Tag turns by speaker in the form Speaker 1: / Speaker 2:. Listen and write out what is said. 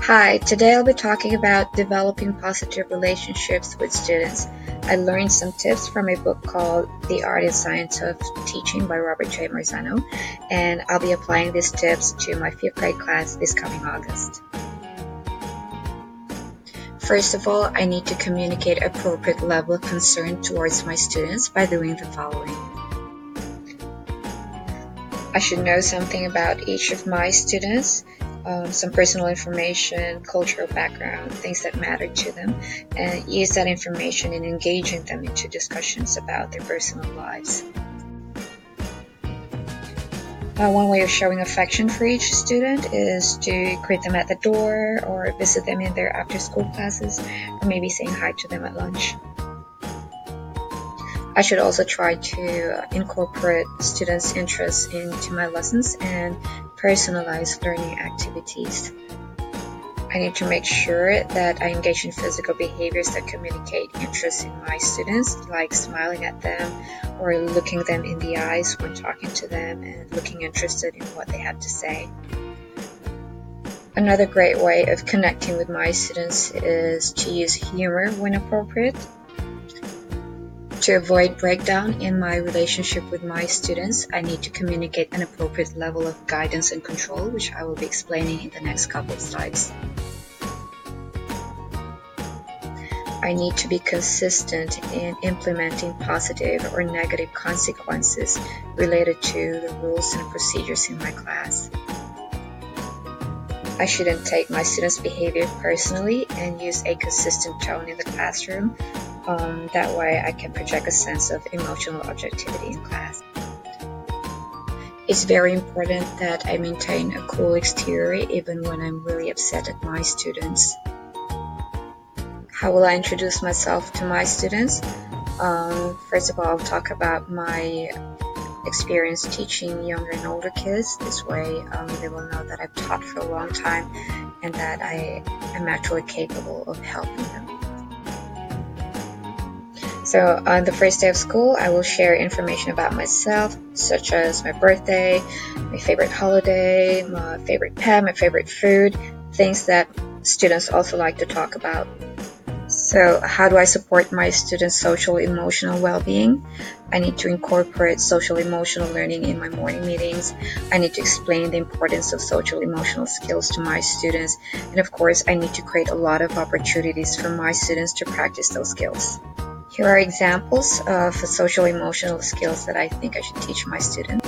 Speaker 1: Hi, today I'll be talking about developing positive relationships with students. I learned some tips from a book called The Art and Science of Teaching by Robert J. Marzano, and I'll be applying these tips to my 5th grade class this coming August. First of all, I need to communicate appropriate level of concern towards my students by doing the following. I should know something about each of my students, some personal information, cultural background, things that matter to them, and use that information in engaging them into discussions about their personal lives. One way of showing affection for each student is to greet them at the door or visit them in their after-school classes, or maybe saying hi to them at lunch. I should also try to incorporate students' interests into my lessons and personalize learning activities. I need to make sure that I engage in physical behaviors that communicate interest in my students, like smiling at them or looking them in the eyes when talking to them and looking interested in what they have to say. Another great way of connecting with my students is to use humor when appropriate. To avoid breakdown in my relationship with my students, I need to communicate an appropriate level of guidance and control, which I will be explaining in the next couple of slides. I need to be consistent in implementing positive or negative consequences related to the rules and procedures in my class. I shouldn't take my students' behavior personally and use a consistent tone in the classroom. That way I can project a sense of emotional objectivity in class. It's very important that I maintain a cool exterior even when I'm really upset at my students. How will I introduce myself to my students? First of all, I'll talk about my experience teaching younger and older kids. This way they will know that I've taught for a long time and that I am actually capable of helping them. So on the first day of school, I will share information about myself, such as my birthday, my favorite holiday, my favorite pet, my favorite food, things that students also like to talk about. So how do I support my students' social emotional well-being? I need to incorporate social emotional learning in my morning meetings. I need to explain the importance of social emotional skills to my students. And of course, I need to create a lot of opportunities for my students to practice those skills. Here are examples of social emotional skills that I think I should teach my students.